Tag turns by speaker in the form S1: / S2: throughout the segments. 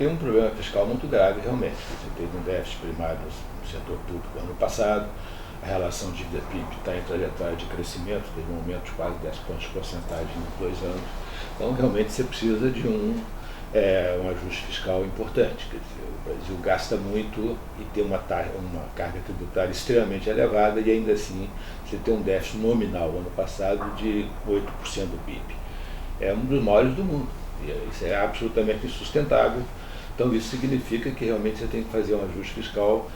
S1: tem um problema fiscal muito grave realmente. Você teve um déficit primário no setor público ano passado, a relação dívida-PIB está em trajetória de crescimento, teve um aumento de quase 10 pontos de porcentagem em 2 anos. Então, realmente, você precisa de um ajuste fiscal importante. Quer dizer, o Brasil gasta muito e tem uma carga tributária extremamente elevada e, ainda assim, você tem um déficit nominal ano passado de 8% do PIB. É um dos maiores do mundo. E isso é absolutamente insustentável. Então, isso significa que realmente você tem que fazer um ajuste fiscal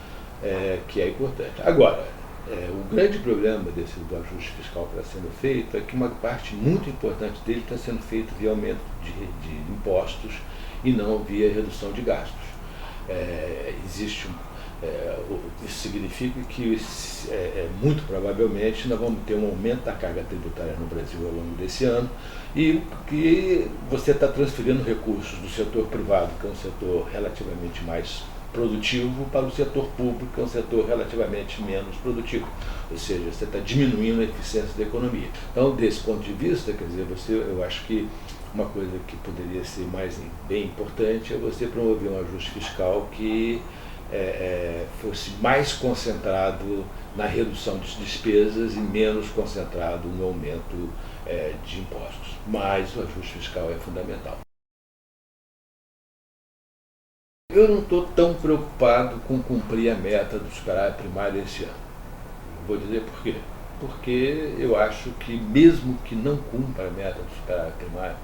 S1: que é importante. Agora, o grande problema do ajuste fiscal que está sendo feito é que uma parte muito importante dele está sendo feito via aumento de impostos e não via redução de gastos. Isso significa que muito provavelmente nós vamos ter um aumento da carga tributária no Brasil ao longo desse ano e que você está transferindo recursos do setor privado, que é um setor relativamente mais produtivo, para o setor público, que é um setor relativamente menos produtivo. Ou seja, você está diminuindo a eficiência da economia. Então, desse ponto de vista, quer dizer, eu acho que uma coisa que poderia ser bem importante é você promover um ajuste fiscal que fosse mais concentrado na redução de despesas e menos concentrado no aumento de impostos. Mas o ajuste fiscal é fundamental. Eu não estou tão preocupado com cumprir a meta do superávit primário esse ano. Vou dizer por quê. Porque eu acho que mesmo que não cumpra a meta do superávit primário,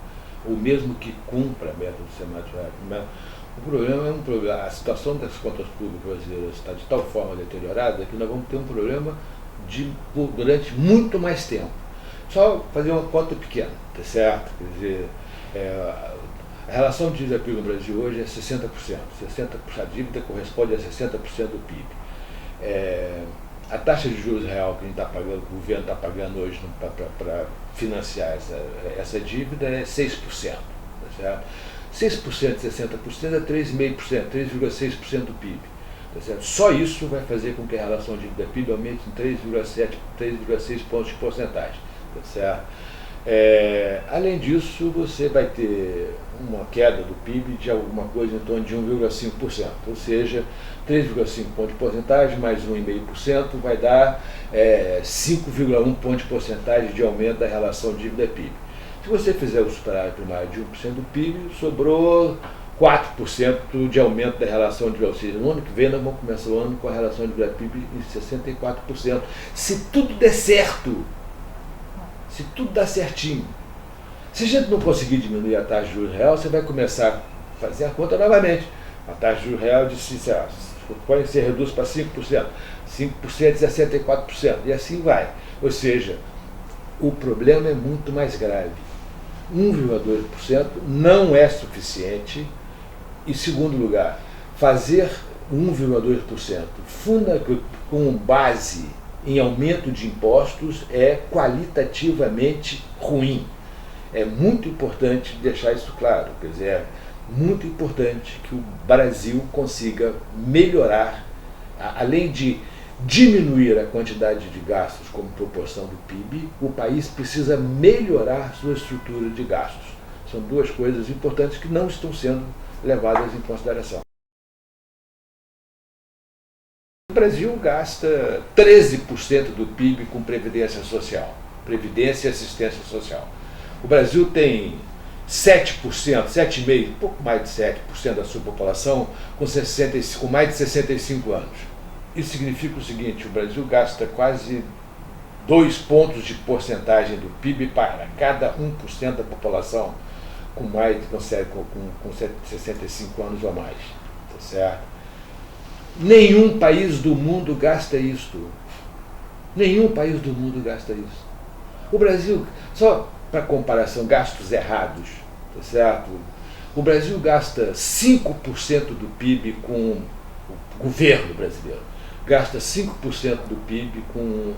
S1: ou mesmo que cumpra a meta do superávit primário, o problema a situação das contas públicas brasileiras está de tal forma deteriorada que nós vamos ter um problema durante muito mais tempo. Só fazer uma conta pequena, tá certo? Quer dizer, a relação de dívida-PIB no Brasil hoje é 60%. A dívida corresponde a 60% do PIB. A taxa de juros real que o governo está pagando hoje para financiar essa dívida é 6%. Tá certo? 6% de 60% é 3,5%, 3,6% do PIB. Tá certo? Só isso vai fazer com que a relação dívida-PIB aumente em 3,6 pontos de porcentagem. Tá certo? Além disso, você vai ter uma queda do PIB de alguma coisa em torno de 1,5%, ou seja, 3,5 pontos de porcentagem mais 1,5% vai dar 5,1 pontos de porcentagem de aumento da relação dívida-PIB. Se você fizer o superávit primário de 1% do PIB, sobrou 4% de aumento da relação dívida, ou seja, no ano que vem nós vamos começar o ano com a relação dívida-PIB em 64%. Se tudo der certo, se tudo dá certinho. Se a gente não conseguir diminuir a taxa de juros real, você vai começar a fazer a conta novamente. A taxa de juros real pode ser reduz para 5%, 5% de 64%, e assim vai. Ou seja, o problema é muito mais grave. 1,2% não é suficiente. Em segundo lugar, fazer 1,2% com base em aumento de impostos é qualitativamente ruim. É muito importante deixar isso claro. Quer dizer, é muito importante que o Brasil consiga melhorar, além de diminuir a quantidade de gastos como proporção do PIB, o país precisa melhorar sua estrutura de gastos. São duas coisas importantes que não estão sendo levadas em consideração. O Brasil gasta 13% do PIB com previdência social, previdência e assistência social. O Brasil tem 7%, 7,5%, um pouco mais de 7% da sua população com mais de 65 anos. Isso significa o seguinte: o Brasil gasta quase 2 pontos de porcentagem do PIB para cada 1% da população com 65 anos ou mais. Tá certo? Nenhum país do mundo gasta isso. Nenhum país do mundo gasta isso. O Brasil, só para comparação, gastos errados, tá certo? O Brasil gasta 5% do PIB com o governo brasileiro. Gasta 5% do PIB com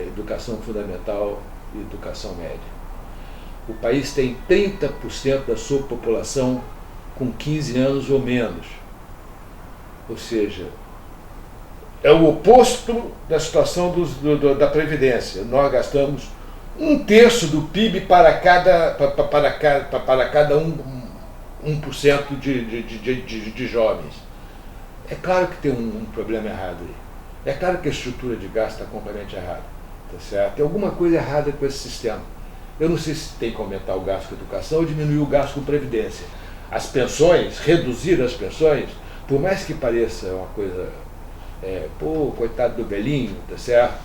S1: educação fundamental e educação média. O país tem 30% da sua população com 15 anos ou menos. Ou seja, é o oposto da situação da Previdência. Nós gastamos 1/3 do PIB para cada 1% de jovens. É claro que tem um problema errado aí. É claro que a estrutura de gasto está completamente errada. Tá certo? Tem alguma coisa errada com esse sistema. Eu não sei se tem que aumentar o gasto com educação ou diminuir o gasto com previdência. As pensões, reduzir as pensões, por mais que pareça uma coisa, coitado do velhinho, tá certo?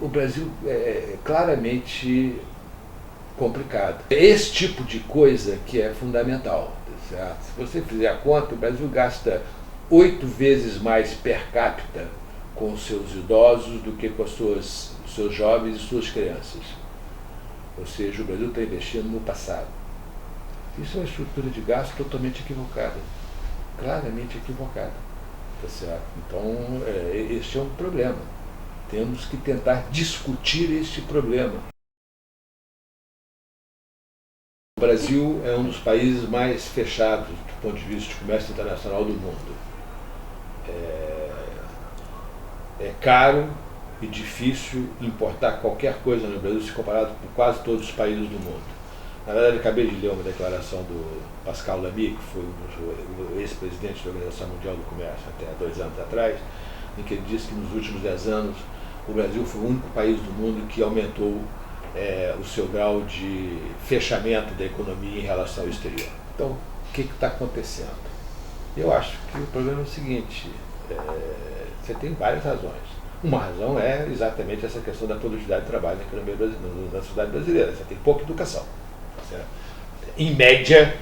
S1: O Brasil é claramente complicado. É esse tipo de coisa que é fundamental. Tá certo? Se você fizer a conta, o Brasil gasta 8 vezes mais per capita com os seus idosos do que com os seus jovens e suas crianças. Ou seja, o Brasil está investindo no passado. Isso é uma estrutura de gasto totalmente equivocada, claramente equivocada. Tá certo? Então, este é um problema. Temos que tentar discutir este problema. O Brasil é um dos países mais fechados do ponto de vista de comércio internacional do mundo. É caro e difícil importar qualquer coisa no Brasil se comparado com quase todos os países do mundo. Na verdade, acabei de ler uma declaração do Pascal Lamy, que foi o ex-presidente da Organização Mundial do Comércio até 2 anos atrás, em que ele disse que nos últimos 10 anos o Brasil foi o único país do mundo que aumentou o seu grau de fechamento da economia em relação ao exterior. Então, o que está acontecendo? Eu acho que o problema é o seguinte, você tem várias razões. Uma razão é exatamente essa questão da produtividade de trabalho na economia brasileira, na sociedade brasileira. Você tem pouca educação. Certo? Em média,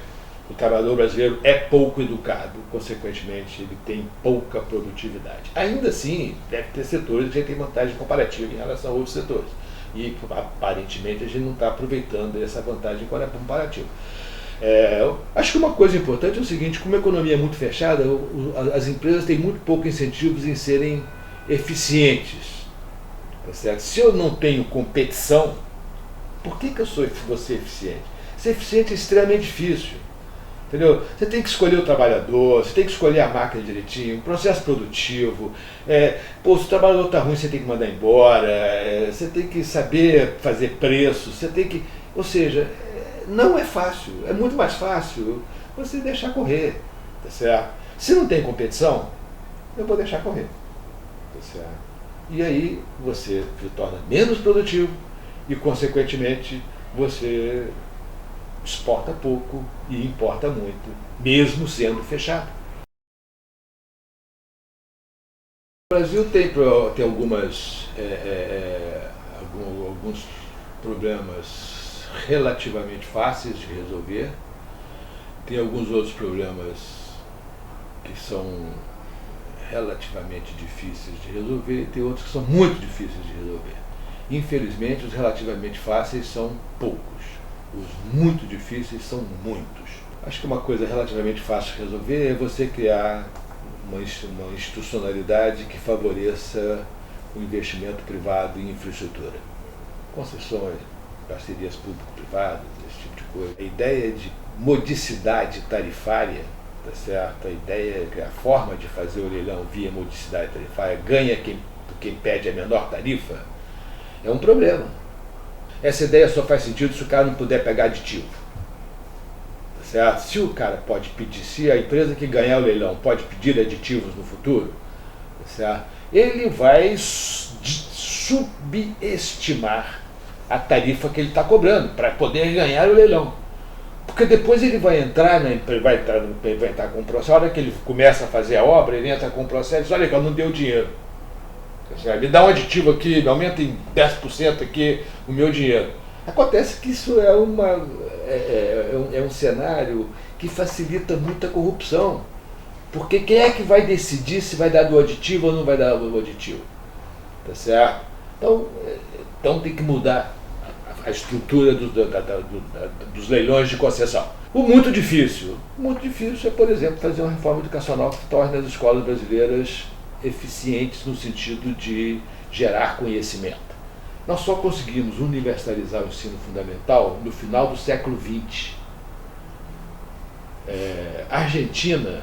S1: o trabalhador brasileiro é pouco educado, consequentemente, ele tem pouca produtividade. Ainda assim, deve ter setores que já tem vantagem comparativa em relação a outros setores. E, aparentemente, a gente não está aproveitando essa vantagem comparativa. Acho que uma coisa importante é o seguinte: como a economia é muito fechada, as empresas têm muito pouco incentivos em serem eficientes. Tá certo? Se eu não tenho competição, por que eu vou ser eficiente? Ser eficiente é extremamente difícil. Entendeu? Você tem que escolher o trabalhador, você tem que escolher a máquina direitinho, processo produtivo. Se o trabalhador está ruim, você tem que mandar embora, você tem que saber fazer preço, você tem que. Ou seja, não é fácil, é muito mais fácil você deixar correr. Tá certo? Se não tem competição, eu vou deixar correr. Tá certo? E aí você se torna menos produtivo e, consequentemente, você exporta pouco e importa muito, mesmo sendo fechado. O Brasil tem alguns problemas relativamente fáceis de resolver, tem alguns outros problemas que são relativamente difíceis de resolver e tem outros que são muito difíceis de resolver. Infelizmente, os relativamente fáceis são poucos. Os muito difíceis são muitos. Acho que uma coisa relativamente fácil de resolver é você criar uma institucionalidade que favoreça o investimento privado em infraestrutura. Concessões, parcerias público-privadas, esse tipo de coisa. A ideia de modicidade tarifária, tá certo? A ideia que a forma de fazer o leilão via modicidade tarifária ganha quem pede a menor tarifa, é um problema. Essa ideia só faz sentido se o cara não puder pegar aditivo. Tá certo? Se o cara pode pedir, se a empresa que ganhar o leilão pode pedir aditivos no futuro, tá certo? Ele vai subestimar a tarifa que ele está cobrando para poder ganhar o leilão. Porque depois ele vai entrar com o processo. A hora que ele começa a fazer a obra, ele entra com o processo e diz: olha, eu não deu dinheiro. Me dá um aditivo aqui, me aumenta em 10% aqui o meu dinheiro. Acontece que isso é um cenário que facilita muito a corrupção. Porque quem é que vai decidir se vai dar do aditivo ou não vai dar do aditivo? Tá certo? Então tem que mudar a estrutura dos leilões de concessão. O muito difícil é, por exemplo, fazer uma reforma educacional que torne as escolas brasileiras eficientes no sentido de gerar conhecimento. Nós só conseguimos universalizar o ensino fundamental no final do século XX. A Argentina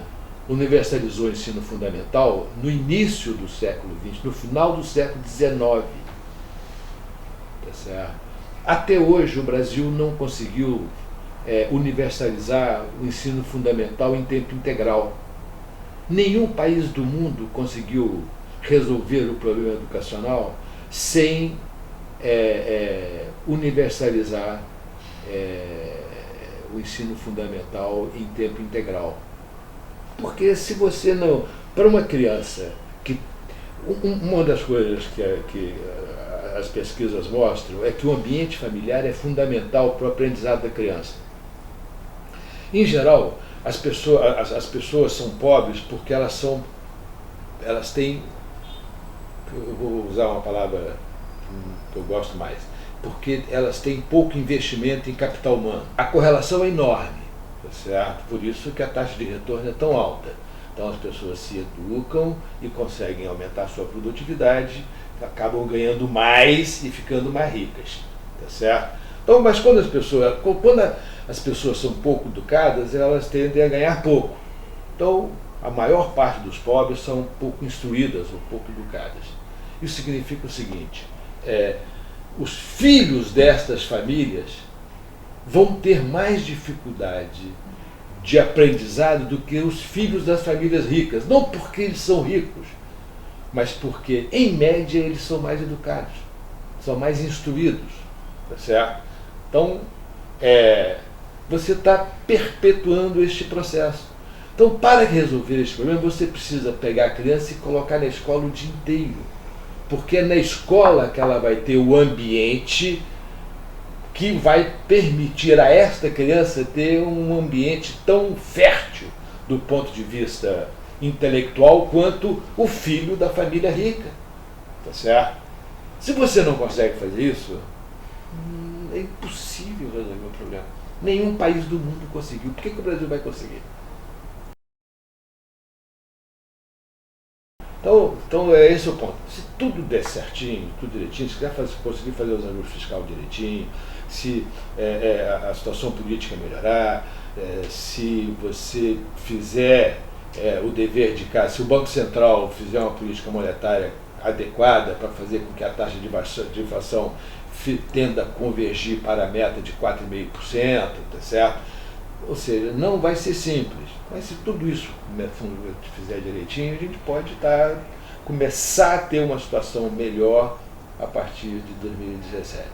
S1: universalizou o ensino fundamental no início do século XX, no final do século XIX. Tá certo? Até hoje o Brasil não conseguiu universalizar o ensino fundamental em tempo integral. Nenhum país do mundo conseguiu resolver o problema educacional sem universalizar o ensino fundamental em tempo integral. Porque se você não... Para uma criança, uma das coisas que as pesquisas mostram é que o ambiente familiar é fundamental para o aprendizado da criança. Em geral, as pessoas são pobres porque elas têm, eu vou usar uma palavra que eu gosto mais, porque elas têm pouco investimento em capital humano. A correlação é enorme, certo? Por isso que a taxa de retorno é tão alta. Então as pessoas se educam e conseguem aumentar a sua produtividade, acabam ganhando mais e ficando mais ricas, tá certo? Então, mas quando as pessoas são pouco educadas, elas tendem a ganhar pouco. Então, a maior parte dos pobres são pouco instruídas ou pouco educadas. Isso significa o seguinte: os filhos destas famílias vão ter mais dificuldade de aprendizado do que os filhos das famílias ricas. Não porque eles são ricos, mas porque, em média, eles são mais educados, são mais instruídos, tá certo? Então, você está perpetuando este processo. Então, para resolver este problema, você precisa pegar a criança e colocar na escola o dia inteiro. Porque é na escola que ela vai ter o ambiente que vai permitir a esta criança ter um ambiente tão fértil do ponto de vista intelectual quanto o filho da família rica, tá certo? Se você não consegue fazer isso, é impossível resolver o problema. Nenhum país do mundo conseguiu. Por que o Brasil vai conseguir? Então esse é o ponto. Se tudo der certinho, tudo direitinho, se quiser conseguir fazer os ajustes fiscais direitinho, se a situação política melhorar, se você fizer o dever de casa, se o Banco Central fizer uma política monetária adequada para fazer com que a taxa de inflação tenda a convergir para a meta de 4,5%, tá certo? Ou seja, não vai ser simples, mas se tudo isso fizer direitinho, a gente pode começar a ter uma situação melhor a partir de 2017.